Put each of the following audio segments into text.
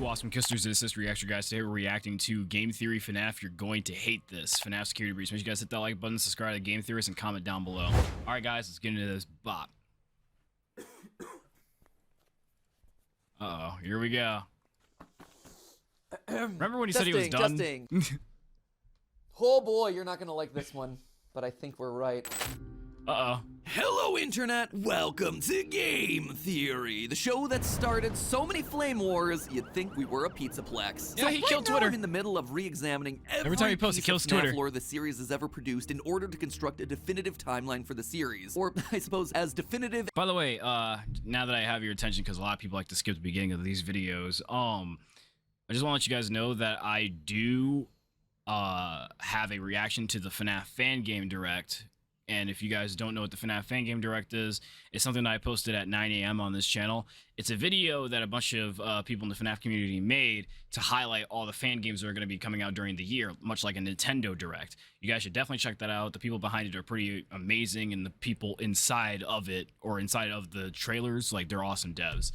two awesome kissers in CistReactZ guys. Today we're reacting to Game Theory FNAF. You're going to hate this. FNAF Security Breach. Make sure you guys hit that like button, subscribe to Game Theorists, and comment down below. Alright guys, let's get into this bop. Uh-oh, here we go. Remember when he said he was done? Oh boy, you're not gonna like this one, but I think we're right. Uh-oh. Hello, Internet! Welcome to Game Theory, the show that started so many flame wars, you'd think we were a pizzaplex. Yeah, he killed Twitter. I'm in the middle of re-examining every time he posts, he piece kills of FNAF Twitter. lore the series has ever produced in order to construct a definitive timeline for the series. Or, I suppose, as definitive... By the way, now that I have your attention, because a lot of people like to skip the beginning of these videos, I just want to let you guys know that I do have a reaction to the FNAF Fan Game Direct. And if you guys don't know what the FNAF Fan Game Direct is, it's something that I posted at 9 a.m. on this channel. It's a video that a bunch of people in the FNAF community made to highlight all the fan games that are going to be coming out during the year, much like a Nintendo Direct. You guys should definitely check that out. The people behind it are pretty amazing, and the people inside of it, or inside of the trailers, like, they're awesome devs.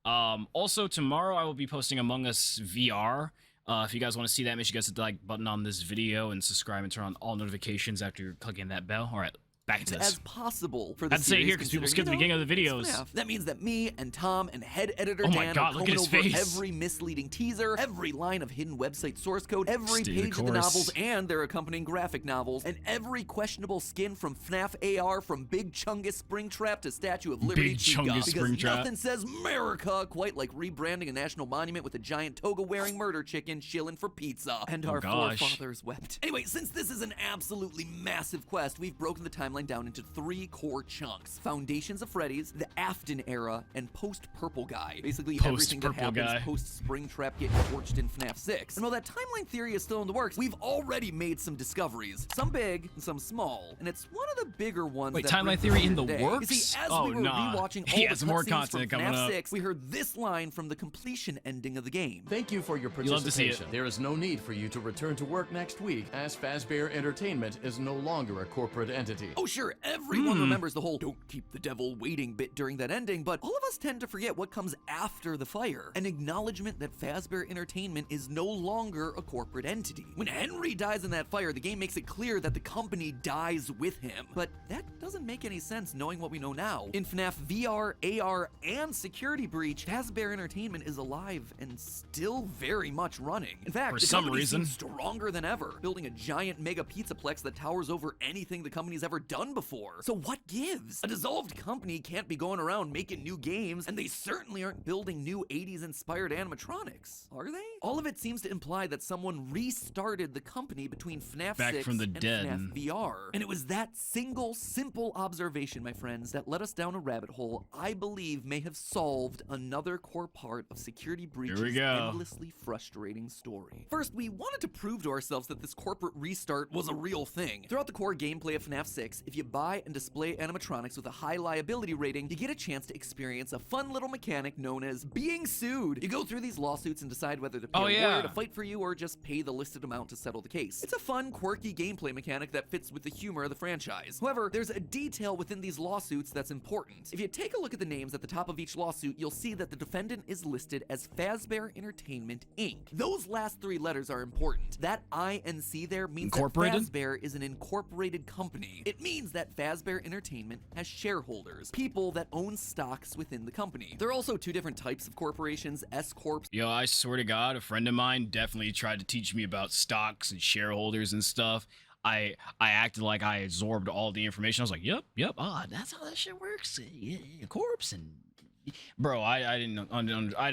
Also, tomorrow I will be posting Among Us VR. If you guys want to see that, make sure you guys hit the like button on this video and subscribe and turn on all notifications after clicking that bell. All right, back to this. As possible for the I'd say it here because people skip the beginning of the videos. That means that me and Tom and head editor Oh my Dan God, are look at combing his over face. every misleading teaser, every line of hidden website source code, every Stay the page of the course. novels and their accompanying graphic novels, and every questionable skin from FNAF AR, from Big Chungus Springtrap to Statue of Liberty. Big Chungus Because Springtrap. nothing says America quite like rebranding a national monument with a giant toga-wearing murder chicken shilling for pizza. And our gosh. forefathers wept. Anyway, since this is an absolutely massive quest, we've broken the timeline down into 3 core chunks: Foundations of Freddy's, the Afton era, and post-Purple Guy. Basically everything that Post-Purple happens Guy. post-Springtrap getting torched in FNAF 6. And while that timeline theory is still in the works, we've already made some discoveries. Some big and some small. And it's one of the bigger ones. Wait, that timeline brings us theory here in the today. works? You see, as Oh, we were nah. rewatching He all has the more cutscenes content from coming FNAF up. 6, we heard this line from the completion ending of the game. Thank you for your You love to see participation. it. There is no need for you to return to work next week, as Fazbear Entertainment is no longer a corporate entity. Oh sure, everyone remembers the whole "don't keep the devil waiting" bit during that ending, but all of us tend to forget what comes after the fire. An acknowledgement that Fazbear Entertainment is no longer a corporate entity. When Henry dies in that fire, the game makes it clear that the company dies with him. But that doesn't make any sense knowing what we know now. In FNAF VR, AR, and Security Breach, Fazbear Entertainment is alive and still very much running. In fact, For the some company reason. seems stronger than ever, building a giant mega pizzaplex that towers over anything the company's ever done before. So what gives? A dissolved company can't be going around making new games, and they certainly aren't building new 80s inspired animatronics, are they? All of it seems to imply that someone restarted the company between FNAF Back 6 from the and dead. FNAF VR. And it was that single, simple observation, my friends, that led us down a rabbit hole I believe may have solved another core part of Security Breach's we go. endlessly frustrating story. First, we wanted to prove to ourselves that this corporate restart was a real thing. Throughout the core gameplay of FNAF 6, if you buy and display animatronics with a high liability rating, you get a chance to experience a fun little mechanic known as being sued. You go through these lawsuits and decide whether to pay a lawyer to fight for you or just pay the listed amount to settle the case. It's a fun, quirky gameplay mechanic that fits with the humor of the franchise. However, there's a detail within these lawsuits that's important. If you take a look at the names at the top of each lawsuit, you'll see that the defendant is listed as Fazbear Entertainment, Inc. Those last 3 letters are important. That I and C there means Incorporated? that Fazbear is an incorporated company. It means that Fazbear Entertainment has shareholders, people that own stocks within the company. There are also 2 different types of corporations, S-Corps. Yo, I swear to God, a friend of mine definitely tried to teach me about stocks and shareholders and stuff. I acted like I absorbed all the information. I was like, yep, that's how that shit works. Yeah, corpse and bro, I didn't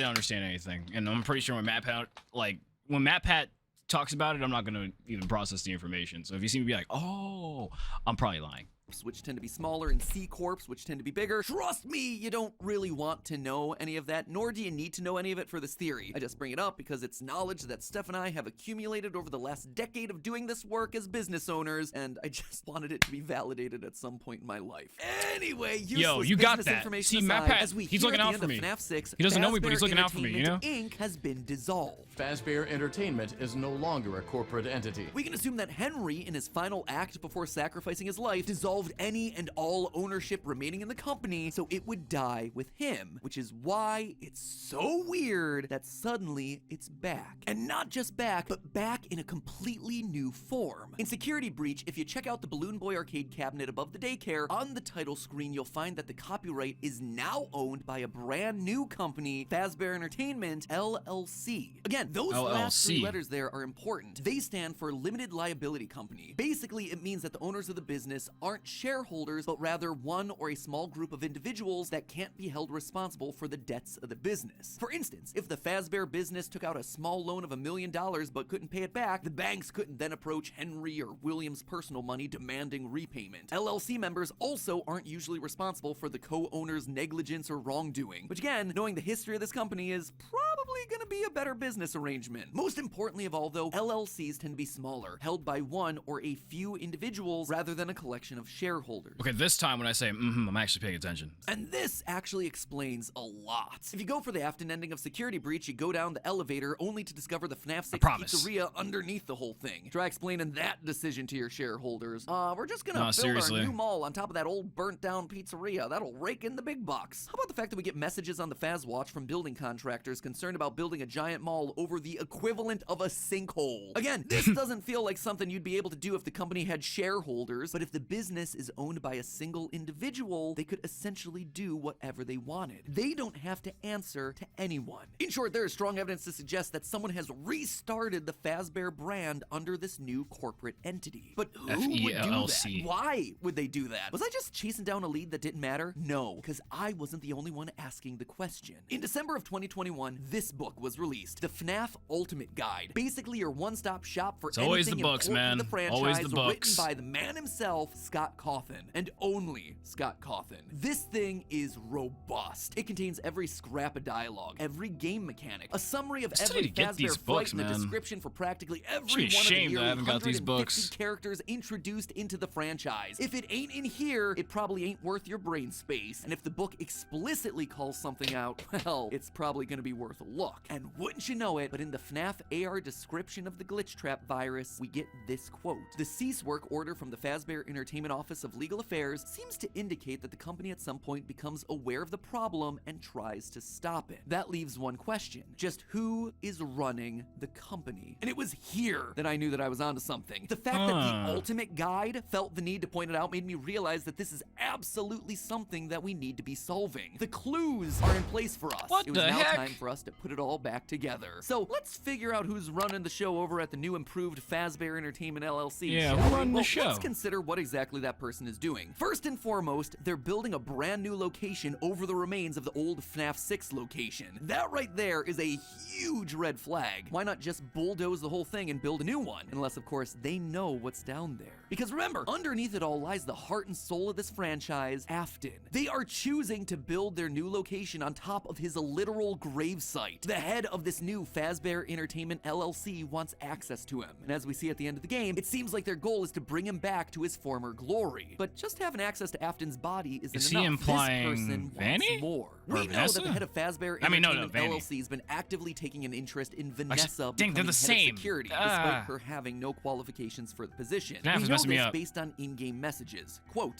understand anything, and I'm pretty sure when MatPat talks about it, I'm not gonna even process the information. So if you see me be like, oh, I'm probably lying. Which tend to be smaller, and C-Corps, which tend to be bigger. Trust me, you don't really want to know any of that, nor do you need to know any of it for this theory. I just bring it up because it's knowledge that Steph and I have accumulated over the last decade of doing this work as business owners, and I just wanted it to be validated at some point in my life. Anyway, Yo, you got that. See, aside, MatPat, as we he's hear looking at out the for end me. of FNAF 6, He doesn't know me, but he's Fazbear looking out for me, you know? Entertainment, Inc. has been dissolved. Fazbear Entertainment is no longer a corporate entity. We can assume that Henry, in his final act before sacrificing his life, dissolved any and all ownership remaining in the company so it would die with him, which is why it's so weird that suddenly it's back. And not just back, but back in a completely new form. In Security Breach, if you check out the Balloon Boy arcade cabinet above the daycare, on the title screen you'll find that the copyright is now owned by a brand new company, Fazbear Entertainment, LLC. Again, those last three letters there are important. They stand for Limited Liability Company. Basically, it means that the owners of the business aren't shareholders, but rather one or a small group of individuals that can't be held responsible for the debts of the business. For instance, if the Fazbear business took out a small loan of $1 million but couldn't pay it back, the banks couldn't then approach Henry or William's personal money demanding repayment. LLC members also aren't usually responsible for the co-owner's negligence or wrongdoing, which again, knowing the history of this company is probably gonna be a better business arrangement. Most importantly of all though, LLCs tend to be smaller, held by one or a few individuals rather than a collection of shareholders. Okay, this time when I say I'm actually paying attention. And this actually explains a lot. If you go for the Afton ending of Security Breach, you go down the elevator only to discover the FNAF 6 pizzeria underneath the whole thing. Try explaining that decision to your shareholders. We're just gonna build our new mall on top of that old burnt down pizzeria. That'll rake in the big bucks. How about the fact that we get messages on the Faz Watch from building contractors concerned about building a giant mall over the equivalent of a sinkhole? Again, this doesn't feel like something you'd be able to do if the company had shareholders, but if the business is owned by a single individual, they could essentially do whatever they wanted. They don't have to answer to anyone. In short, there is strong evidence to suggest that someone has restarted the Fazbear brand under this new corporate entity. But who would do that? Why would they do that? Was I just chasing down a lead that didn't matter? No, because I wasn't the only one asking the question. In December of 2021, this book was released, the FNAF Ultimate Guide. Basically your one-stop shop for anything important in the franchise, written by the man himself, Scott Cawthon, and only Scott Cawthon. This thing is robust. It contains every scrap of dialogue, every game mechanic, a summary of every Fazbear fight, and a description for practically every one of the nearly 150 characters introduced into the franchise. If it ain't in here, it probably ain't worth your brain space. And if the book explicitly calls something out, well, it's probably gonna be worth a look. And wouldn't you know it, but in the FNAF AR description of the glitch trap virus, we get this quote. The cease work order from the Fazbear Entertainment Office of Legal Affairs seems to indicate that the company at some point becomes aware of the problem and tries to stop it. That leaves one question. Just who is running the company? And it was here that I knew that I was onto something. The fact that the Ultimate Guide felt the need to point it out made me realize that this is absolutely something that we need to be solving. The clues are in place for us. It was now time for us to put it all back together. So let's figure out who's running the show over at the new improved Fazbear Entertainment LLC. Yeah, who's running the show? Let's consider what exactly that person is doing. First and foremost, they're building a brand new location over the remains of the old FNAF 6 location. That right there is a huge red flag. Why not just bulldoze the whole thing and build a new one? Unless, of course, they know what's down there. Because remember, underneath it all lies the heart and soul of this franchise, Afton. They are choosing to build their new location on top of his literal gravesite. The head of this new Fazbear Entertainment LLC wants access to him. And as we see at the end of the game, it seems like their goal is to bring him back to his former glory. But just having access to Afton's body isn't enough. Is he implying this person Vanny? wants more. We know that the head of Fazbear Entertainment LLC has been actively taking an interest in Vanessa becoming head of security, despite her having no qualifications for the position. We know this based on in-game messages. Quote,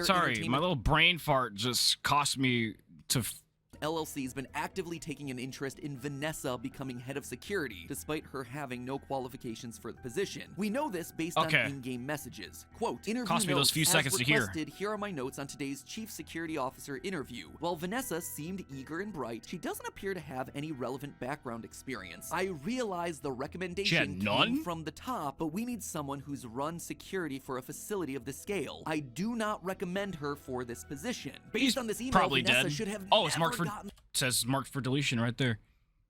sorry, my little brain fart just cost me to... LLC has been actively taking an interest in Vanessa becoming head of security, despite her having no qualifications for the position. We know this based on in-game messages. Quote, interview cost me those few seconds to hear. Here are my notes on today's Chief Security Officer interview. While Vanessa seemed eager and bright, she doesn't appear to have any relevant background experience. I realize the recommendation came from the top, but we need someone who's run security for a facility of this scale. I do not recommend her for this position. Based on this email, Vanessa should have it's marked for... says marked for deletion right there.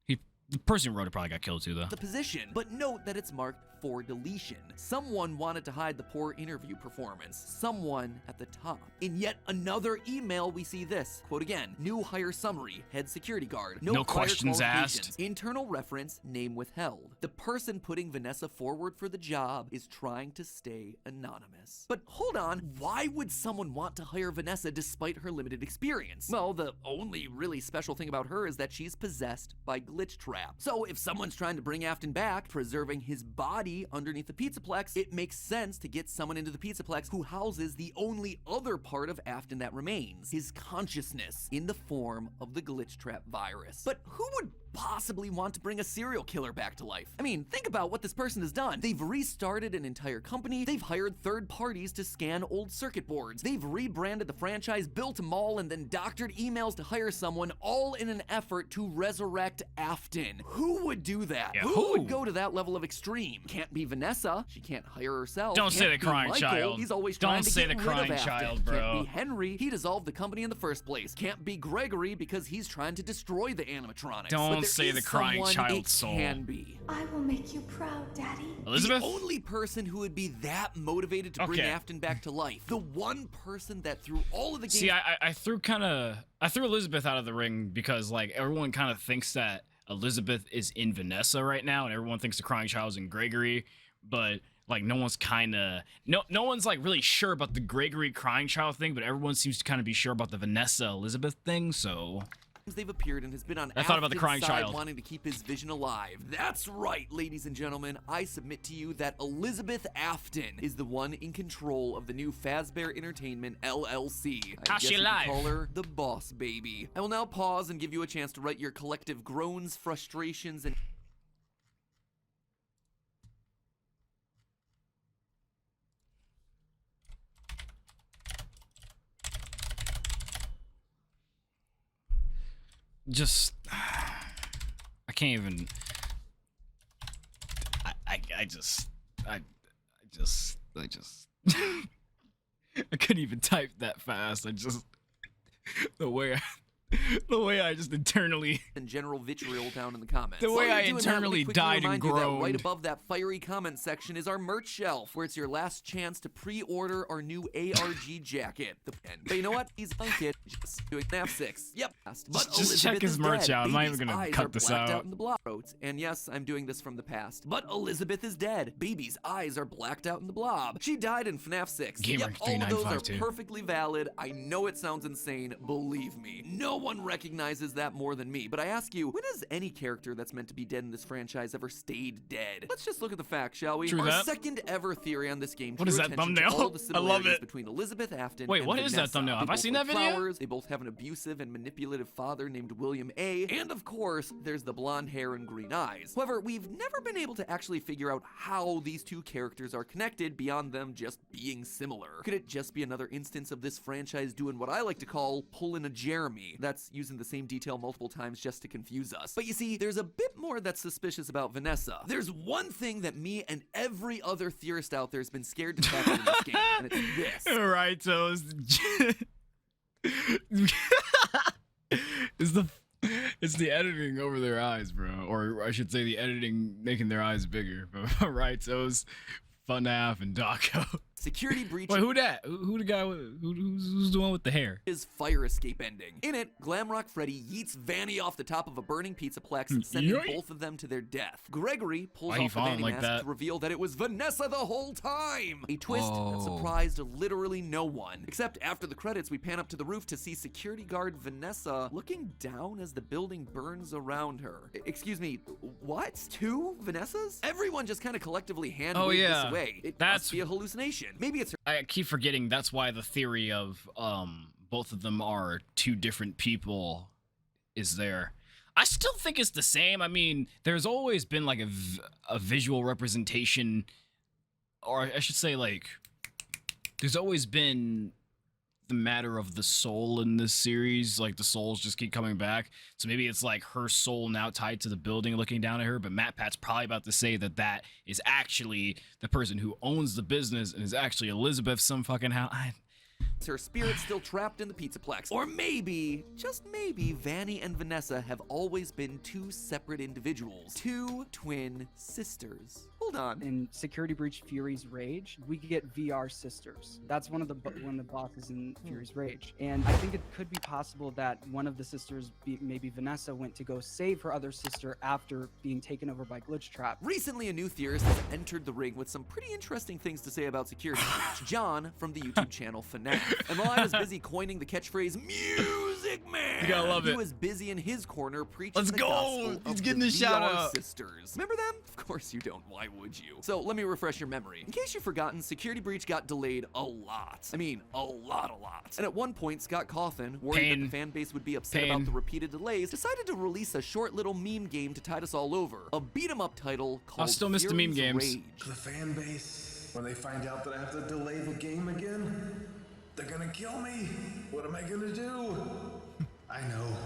The person who wrote it probably got killed too, though. The position, but note that it's marked for deletion. Someone wanted to hide the poor interview performance. Someone at the top. In yet another email, we see this. Quote again, new hire summary, head security guard. No questions asked. Internal reference, name withheld. The person putting Vanessa forward for the job is trying to stay anonymous. But hold on, why would someone want to hire Vanessa despite her limited experience? Well, the only really special thing about her is that she's possessed by glitch traps. trap. So if someone's trying to bring Afton back, preserving his body underneath the Pizzaplex, it makes sense to get someone into the Pizzaplex who houses the only other part of Afton that remains, his consciousness, in the form of the glitch trap virus. But who would possibly want to bring a serial killer back to life? I mean, think about what this person has done. They've restarted an entire company, they've hired third parties to scan old circuit boards, they've rebranded the franchise, built a mall, and then doctored emails to hire someone, all in an effort to resurrect Afton. Who would do that? Yeah, who would go to that level of extreme? Can't be Vanessa, she can't hire herself. Don't say Can't the be crying Michael, child. he's always Don't trying to say get the rid of crying Afton. child, bro. Can't be Henry, he dissolved the company in the first place. Can't be Gregory because he's trying to destroy the animatronics. Don't But there say is the crying someone child it soul. Can be. I will make you proud, Daddy. Elizabeth? The only person who would be that motivated to bring Okay. Afton back to life. The one person that through all of the games. See, I threw Elizabeth out of the ring because like everyone kind of thinks that Elizabeth is in Vanessa right now, and everyone thinks the crying child is in Gregory, but like no one's like really sure about the Gregory crying child thing, but everyone seems to kind of be sure about the Vanessa Elizabeth thing. So they've appeared and has been on I thought about the Afton's crying side child. wanting to keep his vision alive. That's right, ladies and gentlemen. I submit to you that Elizabeth Afton is the one in control of the new Fazbear Entertainment LLC. I How's guess she you could alive? call her the boss baby. I will now pause and give you a chance to write your collective groans, frustrations, and just I can't even. I just I couldn't even type that fast. I just the way I just internally and general vitriol down in the comments. The way While you're I doing that, let me internally quickly died and remind you that right groaned. above that fiery comment section is our merch shelf, where it's your last chance to pre-order our new ARG jacket. But you know what? He's a kid just doing FNAF 6. Yep. But Just check Elizabeth his is merch dead. out. I'm not Baby's even gonna eyes cut are this blacked out. in the blob. And yes, I'm doing this from the past. But Elizabeth is dead. Baby's eyes are blacked out in the blob. She died in FNAF 6. Gamer Yep, all of those are 3952. perfectly valid. I know it sounds insane. Believe me. No one recognizes that more than me. But I ask you, when has any character that's meant to be dead in this franchise ever stayed dead? Let's just look at the facts, shall we? True Our that. second ever theory on this game What drew is that attention to thumbnail? all the I love similarities it. between Elizabeth Afton Wait, and what is that Vanessa. thumbnail? They Have I both seen like that video? flowers, they both have an abusive and manipulative father named William A. And of course, there's the blonde hair and green eyes. However, we've never been able to actually figure out how these two characters are connected beyond them just being similar. Could it just be another instance of this franchise doing what I like to call pulling a Jeremy? That's using the same detail multiple times just to confuse us. But you see, there's a bit more that's suspicious about Vanessa. There's one thing that me and every other theorist out there has been scared to tackle in this game, and it's this. All right, so it's the editing over their eyes, bro, or I should say the editing making their eyes bigger. But right, so it's FNAF and Daco. Security breach Wait, who that? Who the guy? Who's the one with the hair? is fire escape ending. In it, Glamrock Freddy yeets Vanny off the top of a burning pizzaplex, sending Yoink. both of them to their death. Gregory pulls Why he off the falling Vanny like mask that? to reveal that it was Vanessa the whole time. A twist that Oh. surprised literally no one. Except after the credits, we pan up to the roof to see security guard Vanessa looking down as the building burns around her. Excuse me, what? Two Vanessas? Everyone just kind of collectively hand Oh, waved yeah. this away. It That's- must be a hallucination. Maybe it's her. I keep forgetting that's why the theory of both of them are two different people is there. I still think it's the same. I mean, there's always been like a visual representation, or I should say like there's always been the matter of the soul in this series. Like the souls just keep coming back. So maybe it's like her soul now tied to the building looking down at her. But MatPat's probably about to say that that is actually the person who owns the business and is actually Elizabeth some fucking how. Her spirit still trapped in the pizzaplex. Or maybe, just maybe, Vanny and Vanessa have always been two separate individuals. Two twin sisters. Hold on. In Security Breach Fury's Rage, we get VR sisters. That's one of the bosses in Fury's Rage. And I think it could be possible that one of the sisters, maybe Vanessa, went to go save her other sister after being taken over by Glitch Trap. Recently, a new theorist has entered the ring with some pretty interesting things to say about security breach. John from the YouTube channel FNAF. And while I was busy coining the catchphrase, Music Man! Berman. You gotta love He it. was busy in his corner preaching Let's the go. gospel He's of getting the the shout VR out. sisters. Remember them? Of course you don't. Why would you? So let me refresh your memory. In case you've forgotten, Security Breach got delayed a lot. I mean, a lot. And at one point, Scott Cawthon, worried that Pain. the fan base would be upset Pain. about the repeated delays, decided to release a short little meme game to tide us all over. A beat-em-up title called still miss the meme Fury's games. Rage. The fan base, when they find out that I have to delay the game again, they're gonna kill me. What am I gonna do? I know.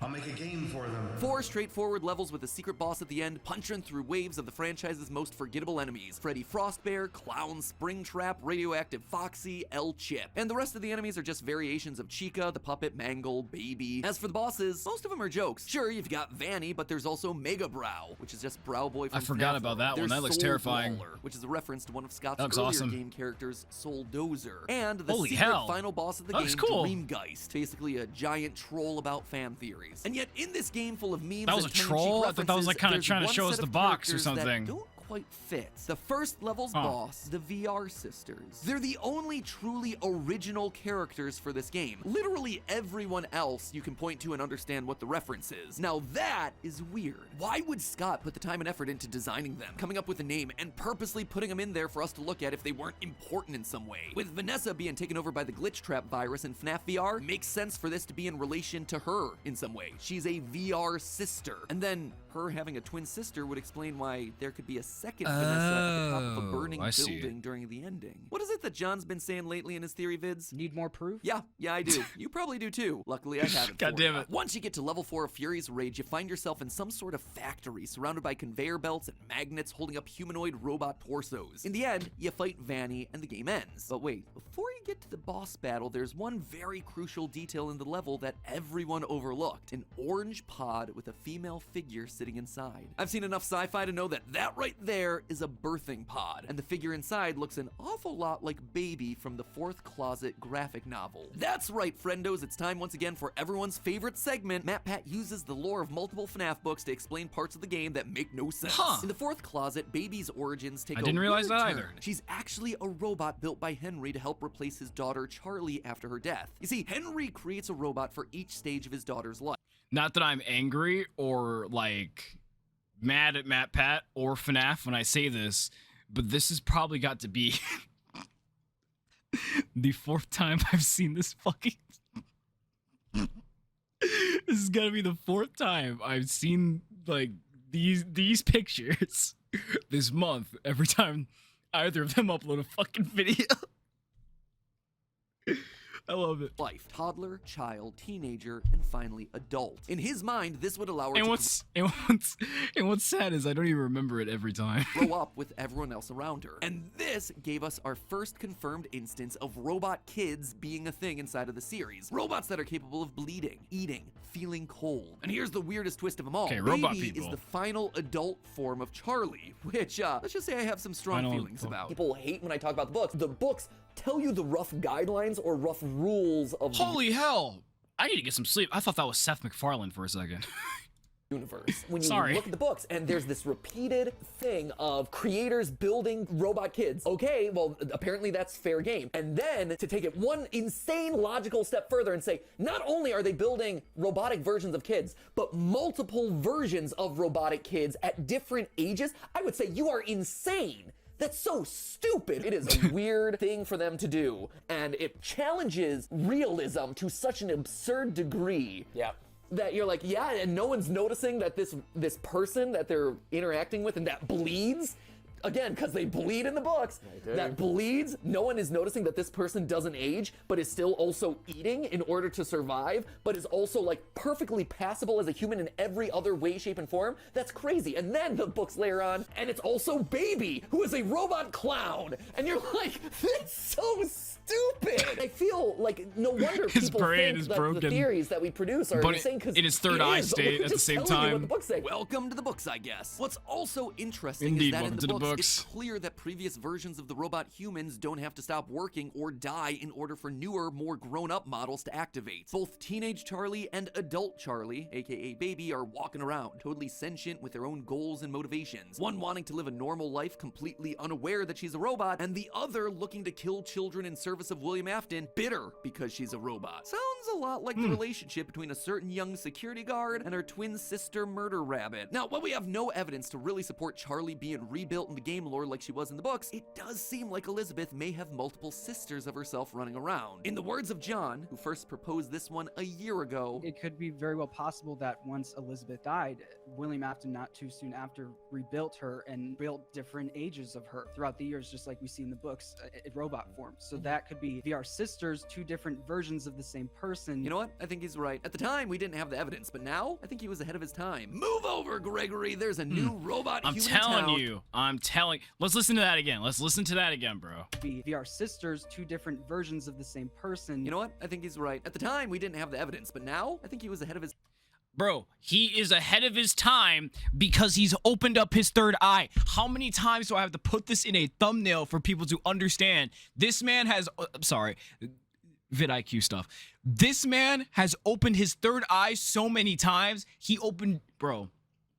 I'll make a game for them. 4 straightforward levels with a secret boss at the end, punching through waves of the franchise's most forgettable enemies. Freddy Frostbear, Clown, Springtrap, Radioactive Foxy, L-Chip. And the rest of the enemies are just variations of Chica, the Puppet, Mangle, Baby. As for the bosses, most of them are jokes. Sure, you've got Vanny, but there's also Mega Brow, which is just Brow Boy from I forgot FNAF. about that one. There's That looks Soul terrifying. Brawler, which is a reference to one of Scott's That looks earlier awesome. game characters, Soul Dozer. And the Holy secret hell. final boss of the That game, looks cool. Dreamgeist. Basically a giant troll about fan theories. And yet in this game full of memes That was and a tongue-in-cheek troll? I thought that was, like, kinda references, trying to there's show one us set the of box or characters that something. don't quite fit. The first level's Huh. boss, the VR sisters. They're the only truly original characters for this game. Literally everyone else you can point to and understand what the reference is. Now that is weird. Why would Scott put the time and effort into designing them, coming up with a name, and purposely putting them in there for us to look at if they weren't important in some way? With Vanessa being taken over by the glitch trap virus in FNAF VR, makes sense for this to be in relation to her in some way. She's a VR sister. And then her having a twin sister would explain why there could be a second Vanessa at the top of a burning I see. building during the ending. What is it that John's been saying lately in his theory vids? Need more proof? Yeah, I do. You probably do too. Luckily, I haven't. God for damn you. it. Once you get to level 4 of Fury's Rage, you find yourself in some sort of factory surrounded by conveyor belts and magnets holding up humanoid robot torsos. In the end, you fight Vanny and the game ends. But wait, before you get to the boss battle, there's one very crucial detail in the level that everyone overlooked. An orange pod with a female figure sitting inside. I've seen enough sci-fi to know that that right there is a birthing pod, and the figure inside looks an awful lot like Baby from the Fourth Closet graphic novel. That's right, friendos, it's time once again for everyone's favorite segment. Matt Pat uses the lore of multiple FNAF books to explain parts of the game that make no sense. Huh. In the Fourth Closet, Baby's origins take I a didn't realize weird that turn. either. She's actually a robot built by Henry to help replace his daughter Charlie after her death. You see, Henry creates a robot for each stage of his daughter's life. Not that I'm angry or like mad at Matt Pat or FNAF when I say this, but this has probably got to be the 4th time I've seen this fucking. This is gotta be the 4th time I've seen like these pictures this month. Every time either of them upload a fucking video. I love it. Life, toddler, child, teenager, and finally adult. In his mind, this would allow her And to what's sad is I don't even remember it every time. grow up with everyone else around her. And this gave us our first confirmed instance of robot kids being a thing inside of the series. Robots that are capable of bleeding, eating, feeling cold. And here's the weirdest twist of them all. Okay, robot Baby people. is the final adult form of Charlie, which, let's just say I have some strong Final feelings adult. about. People hate when I talk about the books. The books tell you the rough guidelines or rough rules of the Holy hell! I need to get some sleep. I thought that was Seth MacFarlane for a second. universe. When you Sorry. look at the books, and there's this repeated thing of creators building robot kids. Okay, well, apparently that's fair game. And then to take it one insane logical step further and say, not only are they building robotic versions of kids, but multiple versions of robotic kids at different ages, I would say you are insane. That's so stupid. It is a weird thing for them to do, and it challenges realism to such an absurd degree. Yeah. That you're like, yeah, and no one's noticing that this person that they're interacting with and that bleeds, again, because they bleed in the books, that bleeds, no one is noticing that this person doesn't age, but is still also eating in order to survive, but is also like perfectly passable as a human in every other way, shape, and form. That's crazy. And then the books layer on, and it's also Baby, who is a robot clown. And you're like, that's so stupid. I feel like no wonder His people brain think is that broken. the theories that we produce are But insane because in its third eye state at the same What time. the books say. Welcome to the books, I guess. What's also interesting Indeed, is that in welcome the to the books, It's books. clear that previous versions of the robot humans don't have to stop working or die in order for newer, more grown-up models to activate. Both teenage Charlie and adult Charlie, aka Baby, are walking around, totally sentient with their own goals and motivations. One wanting to live a normal life, completely unaware that she's a robot, and the other looking to kill children in service of William Afton, bitter because she's a robot. Sounds a lot like the relationship between a certain young security guard and her twin sister Murder Rabbit. Now, while we have no evidence to really support Charlie being rebuilt in the game lore like she was in the books, it does seem like Elizabeth may have multiple sisters of herself running around. In the words of John, who first proposed this one a year ago, It could be very well possible that once Elizabeth died, William Afton not too soon after rebuilt her and built different ages of her throughout the years, just like we see in the books, in robot form. So that could be VR sisters, two different versions of the same person. you know what? I think he's right. At the time, we didn't have the evidence, but now, I think he was ahead of his time. Move over, Gregory. There's a new robot I'm human telling town. you. I'm telling. Let's listen to that again. Let's listen to that again, bro. Be VR sisters, two different versions of the same person. You know what? I think he's right. At the time, we didn't have the evidence, but now, I think he was ahead of his... Bro, he is ahead of his time because he's opened up his third eye. How many times do I have to put this in a thumbnail for people to understand? This man has, sorry, vidIQ stuff. This man has opened his third eye so many times. He opened, bro.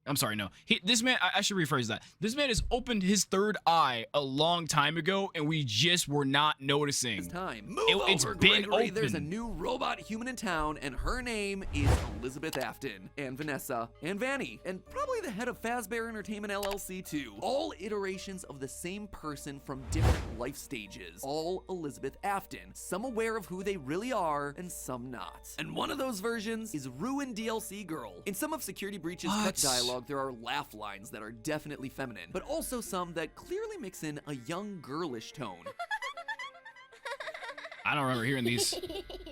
I'm sorry, no. This man, I should rephrase that. This man has opened his third eye a long time ago, and we just were not noticing. Time. Move It's over, been Gregory. There's a open. new robot human in town, and her name is Elizabeth Afton, and Vanessa, and Vanny, and probably the head of Fazbear Entertainment LLC too. All iterations of the same person from different life stages. All Elizabeth Afton. Some aware of who they really are, and some not. And one of those versions is Ruined DLC Girl. In some of Security Breach's cut dialogue, there are laugh lines that are definitely feminine, but also some that clearly mix in a young girlish tone. I don't remember hearing these.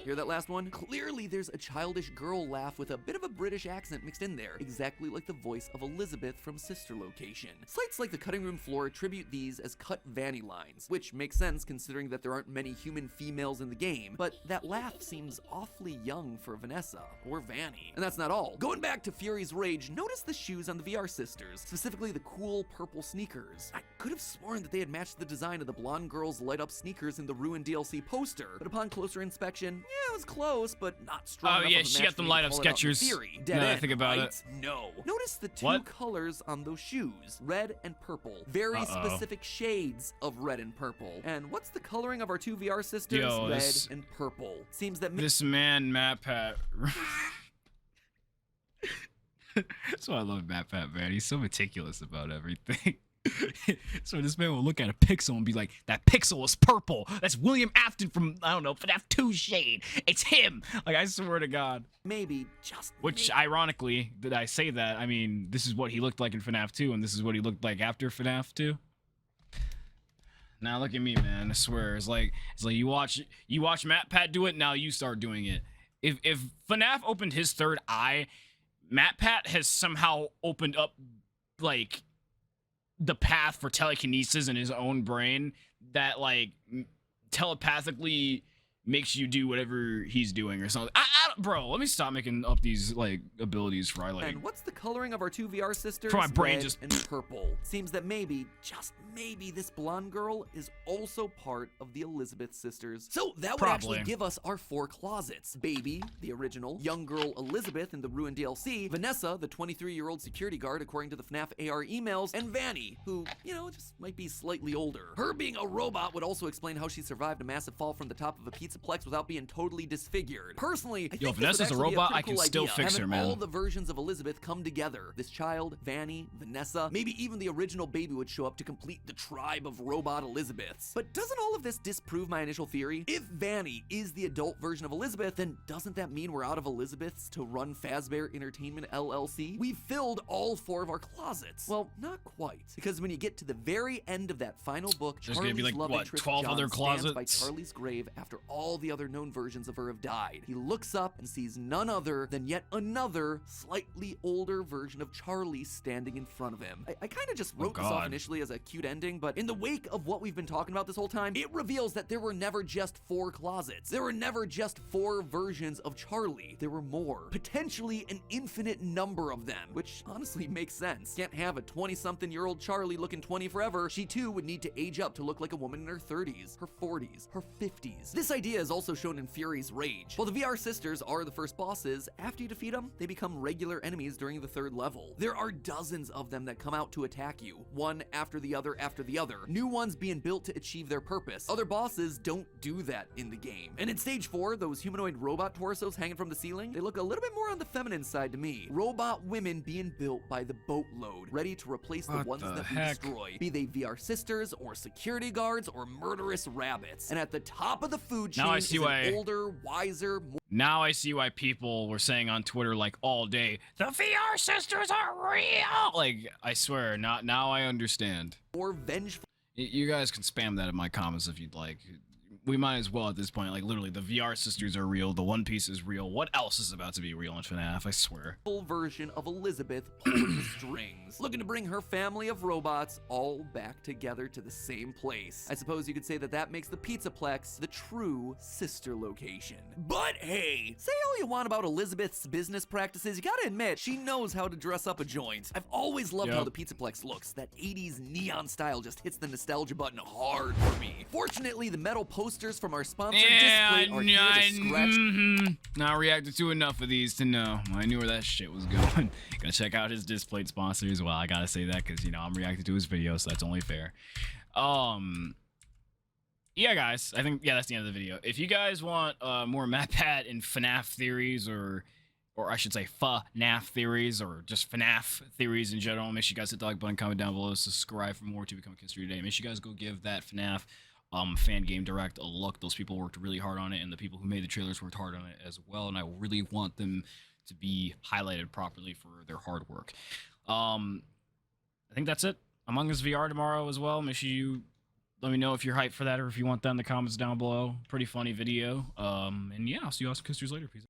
Hear that last one? Clearly there's a childish girl laugh with a bit of a British accent mixed in there, exactly like the voice of Elizabeth from Sister Location. Sites like the Cutting Room Floor attribute these as cut Vanny lines, which makes sense considering that there aren't many human females in the game, but that laugh seems awfully young for Vanessa, or Vanny. And that's not all. Going back to Fury's Rage, notice the shoes on the VR sisters, specifically the cool purple sneakers. I could have sworn that they had matched the design of the blonde girl's light-up sneakers in the Ruined DLC poster, but upon closer inspection, yeah, it was close, but not strong enough yeah, of a she match got them for me to light-up call it out in Skechers. theory. Now Dead that I end, think about right? it. No. Notice the two What? colors on those shoes, red and purple. Very specific shades of red and purple. And what's the coloring of our two VR sisters? Yo, red this- and purple. Seems that This man, Matt Pat. That's why I love Matt Pat, man. He's so meticulous about everything. So this man will look at a pixel and be like, that pixel is purple. That's William Afton from, I don't know, FNAF 2 shade. It's him. Like, I swear to God. maybe, just Which, maybe, ironically, did I say that? I mean, this is what he looked like in FNAF 2, and this is what he looked like after FNAF 2. Now look at me, man. I swear, it's like you watch Matt Pat do it. Now you start doing it. If FNAF opened his third eye, Matt Pat has somehow opened up like the path for telekinesis in his own brain that like telepathically makes you do whatever he's doing or something. Bro, let me stop making up these like abilities for I like. And what's the coloring of our two VR sisters? For my brain Red just- and purple. Seems that maybe, just maybe, this blonde girl is also part of the Elizabeth sisters. So that would actually Probably. give us our 4 closets. Baby, the original, young girl Elizabeth in the Ruined DLC, Vanessa, the 23-year-old security guard according to the FNAF AR emails, and Vanny, who, you know, just might be slightly older. Her being a robot would also explain how she survived a massive fall from the top of a pizzaplex without being totally disfigured. Personally, I Yo, think if this would Vanessa's a actually be robot, pretty I can cool still idea. fix her, Having man. all the versions of Elizabeth come together. This child, Vanny, Vanessa, maybe even the original Baby would show up to complete the tribe of robot Elizabeths. But doesn't all of this disprove my initial theory? If Vanny is the adult version of Elizabeth, then doesn't that mean we're out of Elizabeths to run Fazbear Entertainment LLC? We've filled all 4 of our closets. Well, not quite. Because when you get to the very end of that final book, There's gonna be, Charlie's like, love what, interest 12 John other stands by closets? Charlie's grave after all the other known versions of her have died. He looks up up and sees none other than yet another slightly older version of Charlie standing in front of him. I kind of just wrote this off initially as a cute ending, but in the wake of what we've been talking about this whole time, it reveals that there were never just 4 closets. There were never just 4 versions of Charlie. There were more. Potentially an infinite number of them, which honestly makes sense. Can't have a 20-something-year-old Charlie looking 20 forever. She too would need to age up to look like a woman in her 30s, her 40s, her 50s. This idea is also shown in Fury's Rage. While the VR sisters are the first bosses, after you defeat them, they become regular enemies during the 3rd level. There are dozens of them that come out to attack you, one after the other after the other, new ones being built to achieve their purpose. Other bosses don't do that in the game. And in stage 4, those humanoid robot torsos hanging from the ceiling, they look a little bit more on the feminine side to me. Robot women being built by the boatload, ready to replace the ones that we destroy, be they VR sisters or security guards or murderous rabbits. And at the top of the food chain is an older, wiser, Now I see why people were saying on Twitter like all day, the VR sisters are real. Like, I swear, now I understand. more vengeful. You guys can spam that in my comments if you'd like. We might as well at this point. Like, literally, the VR sisters are real. The One Piece is real. What else is about to be real in FNAF? I swear. Full version of Elizabeth pulling the strings, looking to bring her family of robots all back together to the same place. I suppose you could say that that makes the Pizzaplex the true sister location. But hey, say all you want about Elizabeth's business practices, you gotta admit, she knows how to dress up a joint. I've always loved how the Pizzaplex looks. That 80s neon style just hits the nostalgia button hard for me. Fortunately, the metal posters from our sponsor display are here to scratch. Not reacted to enough of these to know. I knew where that shit was going. Gotta check out his displayed sponsor as well. I gotta say that because, you know, I'm reacting to his video, so that's only fair. Yeah, guys, I think, yeah, that's the end of the video. If you guys want more MatPat and FNAF theories, or I should say FNAF theories, or just FNAF theories in general, make sure you guys hit the like button, comment down below, subscribe for more to become a History Today. Make sure you guys go give that FNAF fan game direct a look. Those people worked really hard on it, and the people who made the trailers worked hard on it as well, and I really want them to be highlighted properly for their hard work. I think that's it. Among Us VR tomorrow as well. Make sure you let me know if you're hyped for that or if you want that in the comments down below. Pretty funny video. And yeah, I'll see you all some Kisters later. Peace.